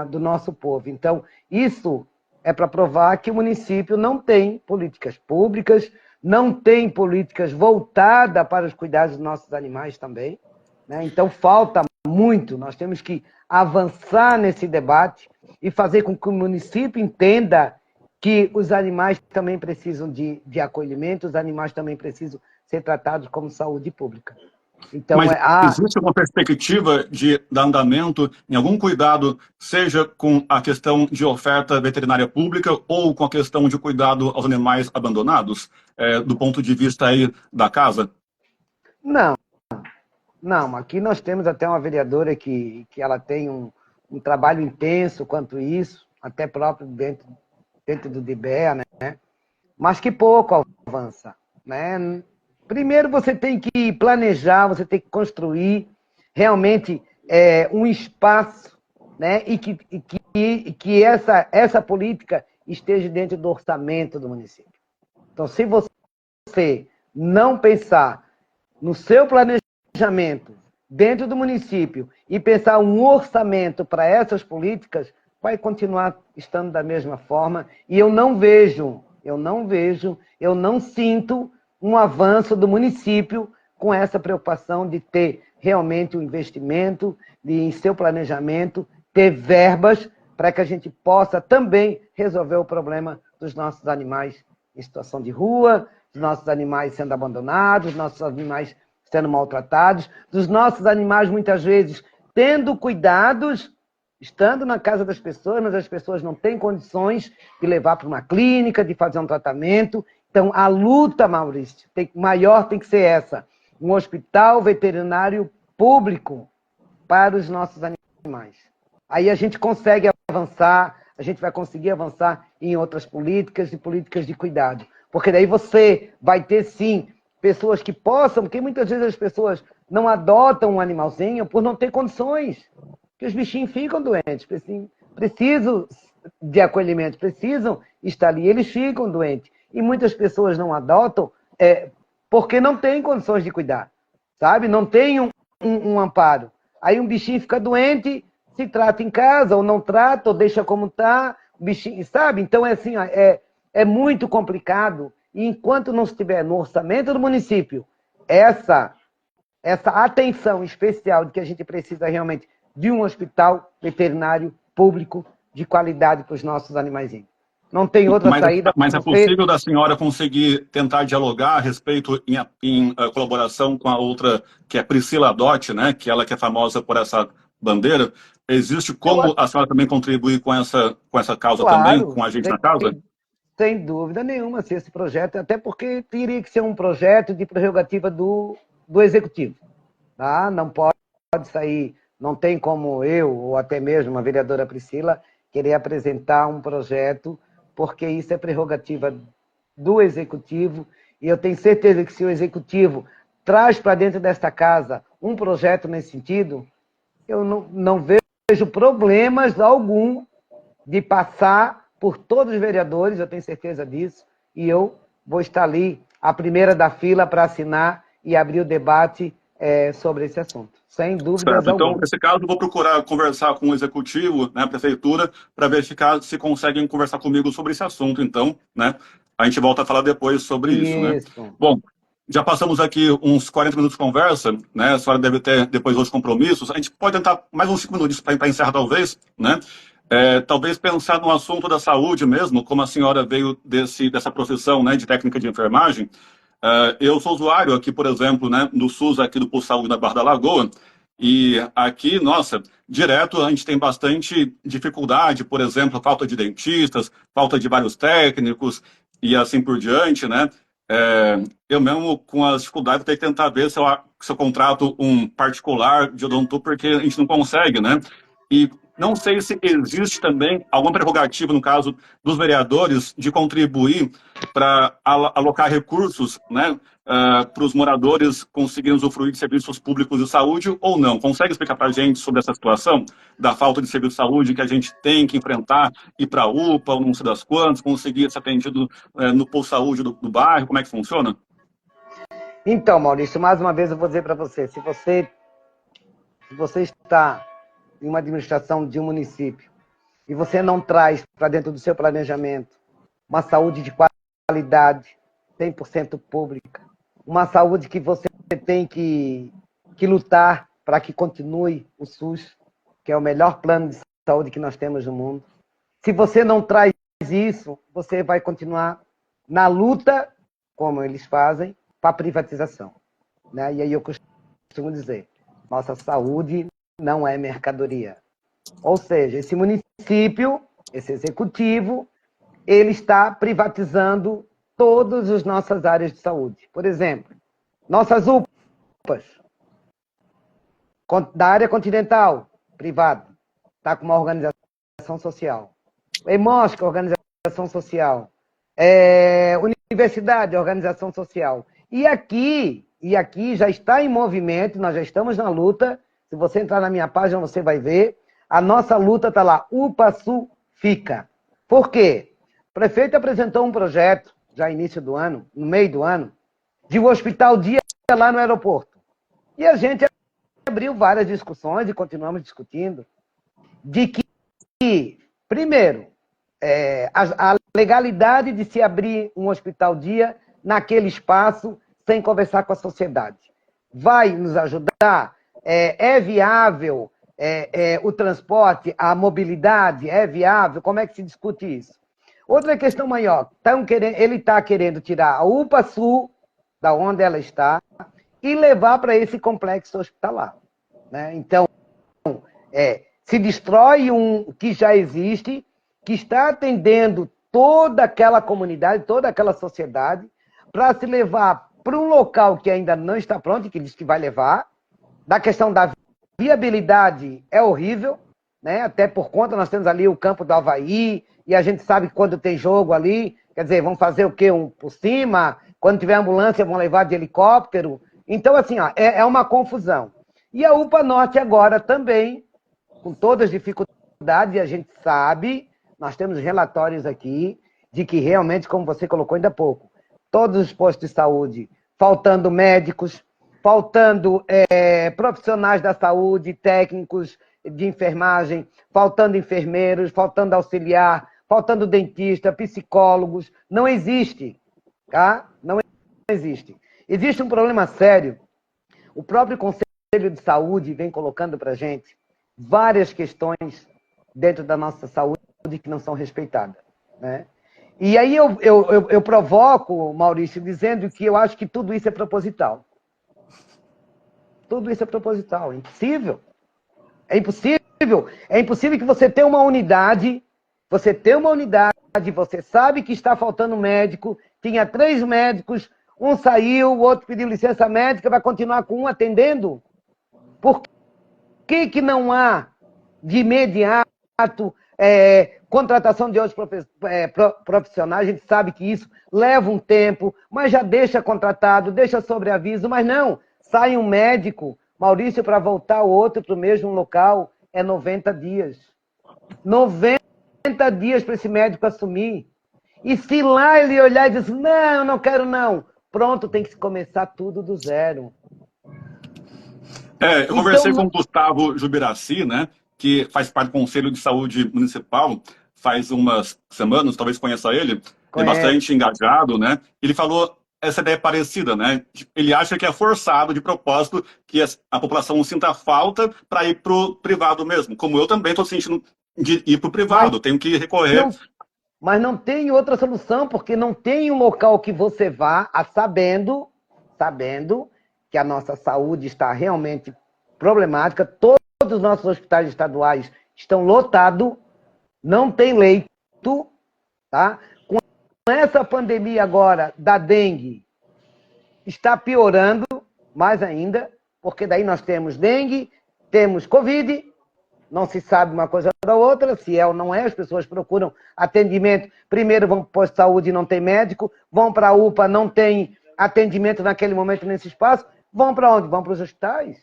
do nosso povo. Então, isso é para provar que o município não tem políticas públicas, não tem políticas voltadas para os cuidados dos nossos animais também, né? Então, falta muito. Nós temos que avançar nesse debate e fazer com que o município entenda que os animais também precisam de acolhimento, os animais também precisam ser tratados como saúde pública. Então, mas existe uma perspectiva de andamento em algum cuidado, seja com a questão de oferta veterinária pública ou com a questão de cuidado aos animais abandonados, do ponto de vista aí da casa? Não. Aqui nós temos até uma vereadora que ela tem um trabalho intenso quanto isso, até próprio dentro do DIBEA, né? Mas que pouco avança, né? Primeiro você tem que planejar, você tem que construir realmente um espaço, né? E que essa política esteja dentro do orçamento do município. Então, se você não pensar no seu planejamento dentro do município e pensar um orçamento para essas políticas, vai continuar estando da mesma forma. E eu não sinto um avanço do município com essa preocupação de ter realmente um investimento, de, em seu planejamento, ter verbas para que a gente possa também resolver o problema dos nossos animais em situação de rua, dos nossos animais sendo abandonados, dos nossos animais sendo maltratados, dos nossos animais, muitas vezes, tendo cuidados, estando na casa das pessoas, mas as pessoas não têm condições de levar para uma clínica, de fazer um tratamento. Então, a luta, Maurício, maior tem que ser essa. Um hospital veterinário público para os nossos animais. Aí a gente consegue avançar, a gente vai conseguir avançar em outras políticas e políticas de cuidado. Porque daí você vai ter, sim, pessoas que possam, porque muitas vezes as pessoas não adotam um animalzinho por não ter condições, que os bichinhos ficam doentes, precisam de acolhimento, precisam estar ali, eles ficam doentes. E muitas pessoas não adotam porque não têm condições de cuidar, sabe? Não tem um amparo. Aí um bichinho fica doente, se trata em casa, ou não trata, ou deixa como está, o bichinho, sabe? Então, assim, é muito complicado. E enquanto não estiver no orçamento do município essa atenção especial de que a gente precisa realmente de um hospital veterinário público de qualidade para os nossos animaizinhos. Não tem outra saída. Mas é possível da senhora conseguir tentar dialogar a respeito em colaboração com a outra, que é Priscila Adote, né? Que ela que é famosa por essa bandeira. Existe como a senhora também contribuir com essa causa, claro, também, com a gente na causa? Sem dúvida nenhuma, se esse projeto, até porque teria que ser um projeto de prerrogativa do Executivo. Tá? Não pode sair, não tem como eu, ou até mesmo a vereadora Priscila, querer apresentar um projeto, porque isso é prerrogativa do Executivo, e eu tenho certeza que se o Executivo traz para dentro desta casa um projeto nesse sentido, eu não vejo problemas algum de passar por todos os vereadores, eu tenho certeza disso, e eu vou estar ali, a primeira da fila, para assinar e abrir o debate sobre esse assunto. Sem dúvidas alguma. Então, nesse caso, eu vou procurar conversar com o Executivo, né, a Prefeitura, para verificar se conseguem conversar comigo sobre esse assunto, então, né? A gente volta a falar depois sobre isso, né? Bom, já passamos aqui uns 40 minutos de conversa, né? A senhora deve ter depois outros compromissos. A gente pode tentar mais uns 5 minutos para encerrar, talvez, né? Talvez pensar no assunto da saúde mesmo, como a senhora veio dessa profissão, né, de técnica de enfermagem. Eu sou usuário aqui, por exemplo, né, do SUS aqui do Posto de Saúde da Barra da Lagoa, e aqui, nossa, direto a gente tem bastante dificuldade, por exemplo, falta de dentistas, falta de vários técnicos e assim por diante, né? Eu mesmo, com as dificuldades, tenho que tentar ver se eu contrato um particular de odonto, porque a gente não consegue, né? E não sei se existe também alguma prerrogativa, no caso dos vereadores, de contribuir para alocar recursos, né, para os moradores conseguirem usufruir de serviços públicos de saúde ou não. Consegue explicar para a gente sobre essa situação da falta de serviço de saúde que a gente tem que enfrentar, ir para a UPA, ou não sei das quantas, conseguir ser atendido no posto de saúde do bairro, como é que funciona? Então, Maurício, mais uma vez eu vou dizer para você, se você está em uma administração de um município e você não traz para dentro do seu planejamento uma saúde de qualidade, 100% pública, uma saúde que você tem que lutar para que continue o SUS, que é o melhor plano de saúde que nós temos no mundo. Se você não traz isso, você vai continuar na luta, como eles fazem, para a privatização. Né? E aí eu costumo dizer, nossa saúde não é mercadoria. Ou seja, esse município, esse executivo, ele está privatizando todas as nossas áreas de saúde. Por exemplo, nossas UPAs, da área continental, privada, está com uma organização social. EMOSCA, organização social. Universidade, organização social. E aqui já está em movimento, nós já estamos na luta. Se você entrar na minha página, você vai ver. A nossa luta está lá, UPA-Sul fica. Por quê? O prefeito apresentou um projeto, já início do ano, no meio do ano, de um hospital dia lá no aeroporto. E a gente abriu várias discussões e continuamos discutindo de que, primeiro, a legalidade de se abrir um hospital dia naquele espaço sem conversar com a sociedade. Vai nos ajudar? É viável o transporte, a mobilidade? É viável? Como é que se discute isso? Outra questão maior, ele está querendo tirar a UPA Sul, da onde ela está, e levar para esse complexo hospitalar. Né? Então, se destrói um que já existe, que está atendendo toda aquela comunidade, toda aquela sociedade, para se levar para um local que ainda não está pronto, que diz que vai levar. Da questão da viabilidade é horrível, né? Até por conta, nós temos ali o campo do Avaí, e a gente sabe que quando tem jogo ali, quer dizer, vão fazer o quê? Um por cima, quando tiver ambulância vão levar de helicóptero. Então, assim, ó, é uma confusão. E a UPA Norte agora também, com todas as dificuldades, e a gente sabe, nós temos relatórios aqui, de que realmente, como você colocou ainda há pouco, todos os postos de saúde, faltando médicos, faltando profissionais da saúde, técnicos de enfermagem, faltando enfermeiros, faltando auxiliar, faltando dentista, psicólogos, não existe, tá? Não existe. Existe um problema sério, o próprio Conselho de Saúde vem colocando para a gente várias questões dentro da nossa saúde que não são respeitadas, né? E aí eu provoco, Maurício, dizendo que eu acho que tudo isso é proposital. Tudo isso é proposital, é impossível. É impossível. É impossível que você tenha uma unidade, você sabe que está faltando médico, tinha 3 médicos, um saiu, o outro pediu licença médica, vai continuar com um atendendo? Por que não há, de imediato, contratação de outros profissionais? A gente sabe que isso leva um tempo, mas já deixa contratado, deixa sobre aviso, mas não. Sai um médico, Maurício, para voltar o outro para o mesmo local, é 90 dias. 90 dias para esse médico assumir. E se lá ele olhar e dizer, não, eu não quero não, pronto, tem que começar tudo do zero. Eu conversei com o Gustavo Jubiraci, né, que faz parte do Conselho de Saúde Municipal, faz umas semanas, talvez conheça ele, é bastante engajado, né? Ele falou essa ideia parecida, né? Ele acha que é forçado de propósito que a população sinta falta para ir para o privado mesmo. Como eu também estou sentindo de ir para o privado, tenho que recorrer. Mas não tem outra solução, porque não tem um local que você vá sabendo que a nossa saúde está realmente problemática, todos os nossos hospitais estaduais estão lotados, não tem leito, tá? Com essa pandemia agora da dengue está piorando mais ainda, porque daí nós temos dengue, temos Covid, não se sabe uma coisa da outra, se é ou não é, as pessoas procuram atendimento, primeiro vão para o posto de saúde e não tem médico, vão para a UPA, não tem atendimento naquele momento nesse espaço, vão para onde? Vão para os hospitais.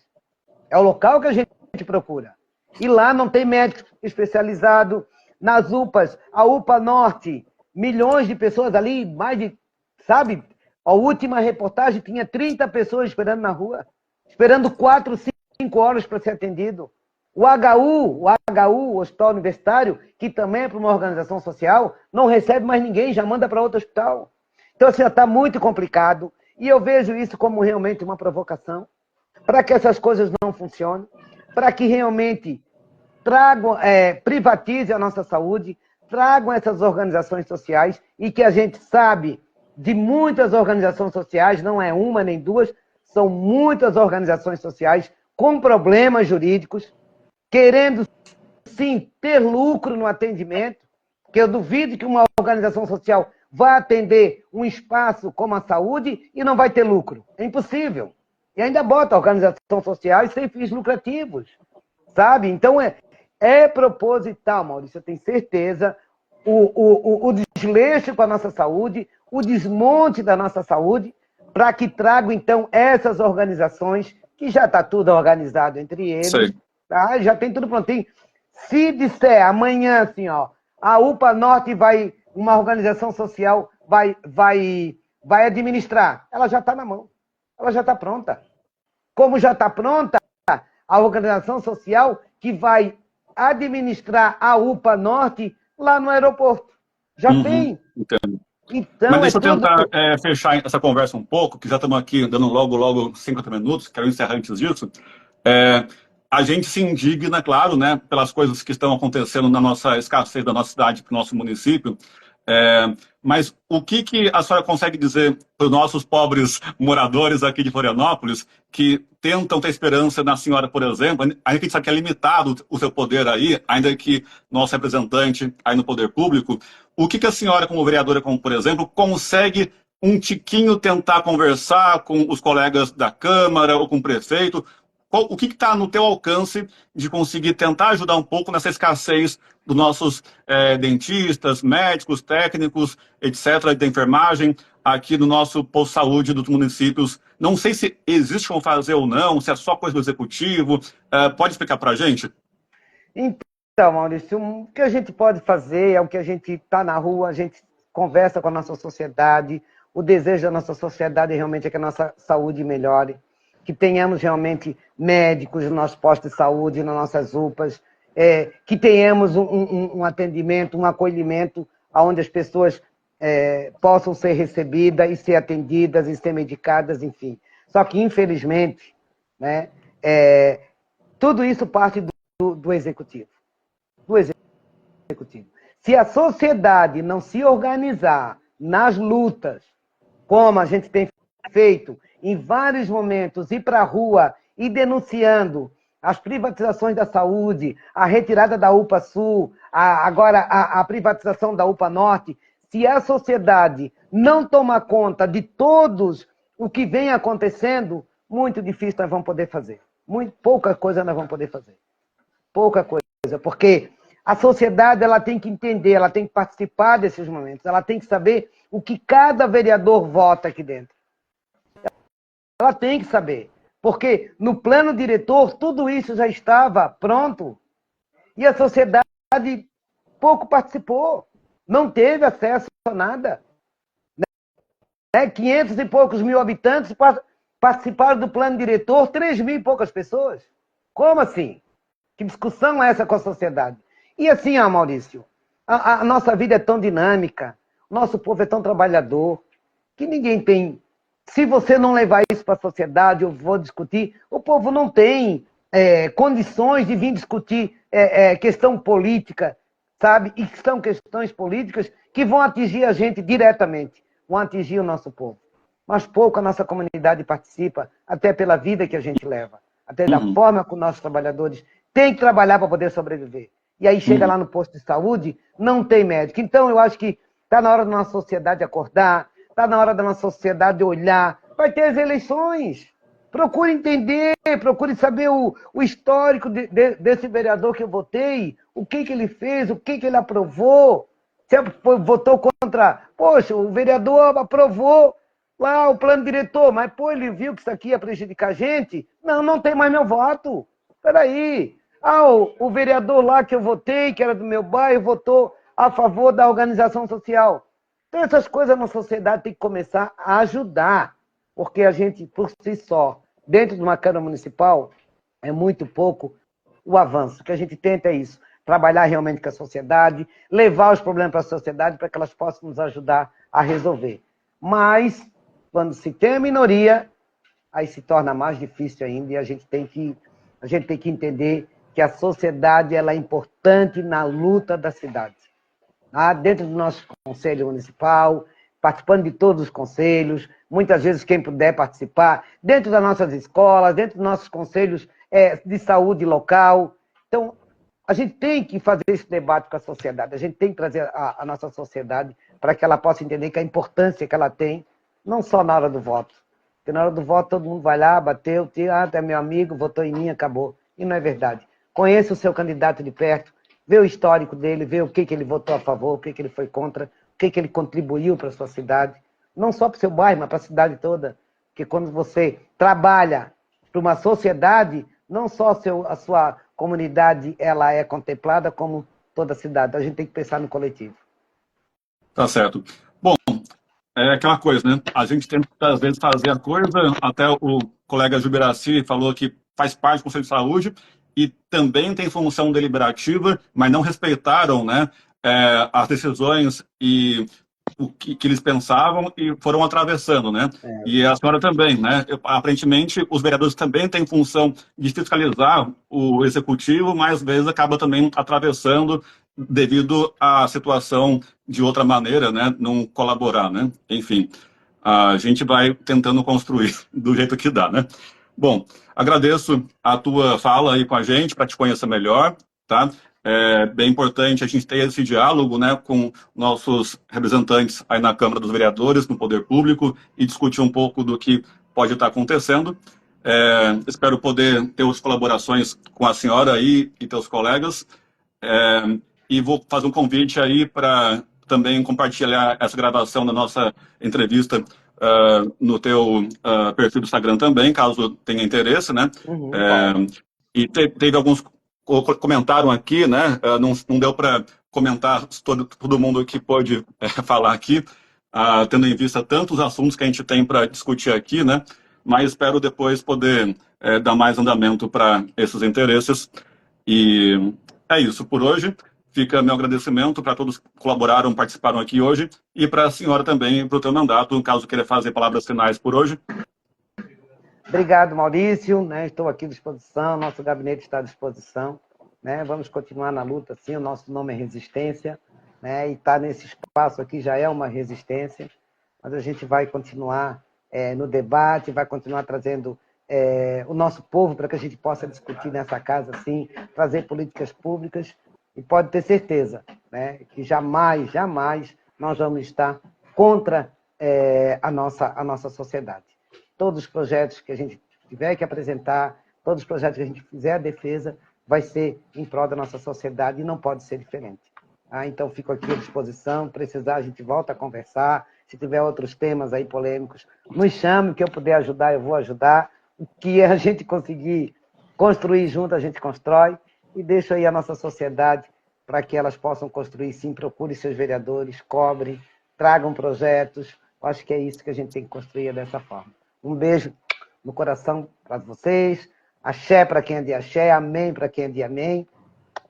É o local que a gente procura. E lá não tem médico especializado. Nas UPAs, a UPA Norte, milhões de pessoas ali, mais de, sabe? A última reportagem tinha 30 pessoas esperando na rua, esperando 4, 5 horas para ser atendido. O HU, o Hospital Universitário, que também é para uma organização social, não recebe mais ninguém, já manda para outro hospital. Então, assim, já está muito complicado. E eu vejo isso como realmente uma provocação para que essas coisas não funcionem, para que realmente tragam, privatizem a nossa saúde, tragam essas organizações sociais e que a gente sabe de muitas organizações sociais, não é uma nem duas, são muitas organizações sociais com problemas jurídicos, querendo sim ter lucro no atendimento, que eu duvido que uma organização social vá atender um espaço como a saúde e não vai ter lucro. É impossível. E ainda bota organizações sociais sem fins lucrativos, sabe? Então é proposital, Maurício, eu tenho certeza, o desleixo com a nossa saúde, o desmonte da nossa saúde, para que tragam, então, essas organizações, que já está tudo organizado entre eles, tá? Já tem tudo prontinho. Se disser amanhã, assim, ó, a UPA Norte vai, uma organização social vai administrar, ela já está na mão, ela já está pronta. Como já está pronta a organização social que vai administrar a UPA Norte lá no aeroporto. Já tem. Entendo. Então, mas deixa eu tentar fechar essa conversa um pouco, que já estamos aqui dando logo 50 minutos, quero encerrar antes disso. A gente se indigna, claro, né, pelas coisas que estão acontecendo na nossa escassez da nossa cidade, para o nosso município, mas o que a senhora consegue dizer para os nossos pobres moradores aqui de Florianópolis que tentam ter esperança na senhora, por exemplo, ainda que a gente sabe que é limitado o seu poder aí, ainda que nosso representante aí no poder público, o que a senhora, como vereadora, como por exemplo, consegue um tiquinho tentar conversar com os colegas da Câmara ou com o prefeito? O que está no teu alcance de conseguir tentar ajudar um pouco nessa escassez dos nossos dentistas, médicos, técnicos, etc., da enfermagem, aqui no nosso posto de saúde dos municípios? Não sei se existe como fazer ou não, se é só coisa do executivo. Pode explicar para a gente? Então, Maurício, o que a gente pode fazer é o que a gente está na rua, a gente conversa com a nossa sociedade, o desejo da nossa sociedade realmente é que a nossa saúde melhore, que tenhamos realmente médicos nos nossos postos de saúde, nas nossas UPAs, que tenhamos um atendimento, um acolhimento, onde as pessoas possam ser recebidas e ser atendidas e ser medicadas, enfim. Só que, infelizmente, né, tudo isso parte do executivo. Do executivo. Se a sociedade não se organizar nas lutas, como a gente tem feito em vários momentos, ir para a rua e denunciando as privatizações da saúde, a retirada da UPA Sul, agora a privatização da UPA Norte, se a sociedade não tomar conta de todos o que vem acontecendo, muito difícil nós vamos poder fazer. Pouca coisa nós vamos poder fazer. Pouca coisa, porque a sociedade ela tem que entender, ela tem que participar desses momentos, ela tem que saber o que cada vereador vota aqui dentro. Ela tem que saber, porque no plano diretor tudo isso já estava pronto e a sociedade pouco participou, não teve acesso a nada. 500 e poucos mil habitantes participaram do plano diretor, 3 mil e poucas pessoas. Como assim? Que discussão é essa com a sociedade? E assim, Maurício, a nossa vida é tão dinâmica, o nosso povo é tão trabalhador, que ninguém tem... Se você não levar isso para a sociedade, eu vou discutir, o povo não tem condições de vir discutir questão política, sabe? E são questões políticas que vão atingir a gente diretamente, vão atingir o nosso povo. Mas pouco a nossa comunidade participa, até pela vida que a gente leva, até da forma que os nossos trabalhadores têm que trabalhar para poder sobreviver. E aí chega lá no posto de saúde, não tem médico. Então, eu acho que Está na hora da nossa sociedade acordar, está na hora da nossa sociedade olhar. Vai ter as eleições. Procure entender, procure saber o histórico desse vereador que eu votei, o que ele fez, o que ele aprovou. Você votou contra... Poxa, o vereador aprovou lá o plano diretor, mas pô, ele viu que isso aqui ia prejudicar a gente. Não, não tem mais meu voto. Espera aí. Ah, o vereador lá que eu votei, que era do meu bairro, votou a favor da organização social. Então, essas coisas na sociedade tem que começar a ajudar, porque a gente, por si só, dentro de uma Câmara Municipal, é muito pouco o avanço. O que a gente tenta é isso, trabalhar realmente com a sociedade, levar os problemas para a sociedade para que elas possam nos ajudar a resolver. Mas, quando se tem a minoria, aí se torna mais difícil ainda e a gente tem que entender que a sociedade ela é importante na luta da cidade. Dentro do nosso conselho municipal, participando de todos os conselhos, muitas vezes quem puder participar, dentro das nossas escolas, dentro dos nossos conselhos de saúde local. Então, a gente tem que fazer esse debate com a sociedade, a gente tem que trazer a nossa sociedade para que ela possa entender que a importância que ela tem, não só na hora do voto. Porque na hora do voto todo mundo vai lá, bateu, é meu amigo, votou em mim, acabou. E não é verdade. Conheça o seu candidato de perto, vê o histórico dele, vê o que ele votou a favor, o que ele foi contra, o que ele contribuiu para a sua cidade. Não só para o seu bairro, mas para a cidade toda. Porque quando você trabalha para uma sociedade, não só a sua comunidade ela é contemplada, como toda a cidade. A gente tem que pensar no coletivo. Tá certo. Bom, é aquela coisa, né? A gente tenta, às vezes, fazer a coisa, até o colega Jubiraci falou que faz parte do Conselho de Saúde e também tem função deliberativa, mas não respeitaram, né, as decisões e o que eles pensavam e foram atravessando, né? E a senhora também, né? Aparentemente, os vereadores também têm função de fiscalizar o executivo, mas às vezes acaba também atravessando devido à situação de outra maneira, né? Não colaborar, né? Enfim, a gente vai tentando construir do jeito que dá, né? Bom, agradeço a tua fala aí com a gente para te conhecer melhor, tá? É bem importante a gente ter esse diálogo, né, com nossos representantes aí na Câmara dos Vereadores, no Poder Público, e discutir um pouco do que pode estar acontecendo. Espero poder ter as colaborações com a senhora aí e teus colegas. E vou fazer um convite aí para também compartilhar essa gravação da nossa entrevista no teu perfil do Instagram também, caso tenha interesse, né? E teve alguns comentaram aqui, né? Não deu para comentar todo mundo que pôde falar aqui, tendo em vista tantos assuntos que a gente tem para discutir aqui, né? Mas espero depois poder dar mais andamento para esses interesses. E é isso por hoje. Fica meu agradecimento para todos que colaboraram, participaram aqui hoje, e para a senhora também, para o teu mandato, caso queira fazer palavras finais por hoje. Obrigado, Maurício. Né? Estou aqui à disposição, nosso gabinete está à disposição. Né? Vamos continuar na luta, sim, o nosso nome é Resistência, né? E estar nesse espaço aqui já é uma resistência, mas a gente vai continuar no debate, vai continuar trazendo o nosso povo para que a gente possa discutir nessa casa, sim, trazer políticas públicas, e pode ter certeza, né, que jamais, jamais nós vamos estar contra a nossa sociedade. Todos os projetos que a gente tiver que apresentar, todos os projetos que a gente fizer a defesa, vai ser em prol da nossa sociedade e não pode ser diferente. Então, fico aqui à disposição. Precisar, a gente volta a conversar. Se tiver outros temas aí polêmicos, nos chame, o que eu puder ajudar, eu vou ajudar. O que a gente conseguir construir junto, a gente constrói. E deixo aí a nossa sociedade para que elas possam construir, sim. Procure seus vereadores, cobrem, tragam projetos. Eu acho que é isso que a gente tem que construir dessa forma. Um beijo no coração para vocês. Axé para quem é de axé, amém para quem é de amém.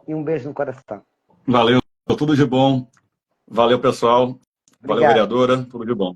E um beijo no coração. Valeu, tudo de bom. Valeu, pessoal. Obrigado. Valeu, vereadora, tudo de bom.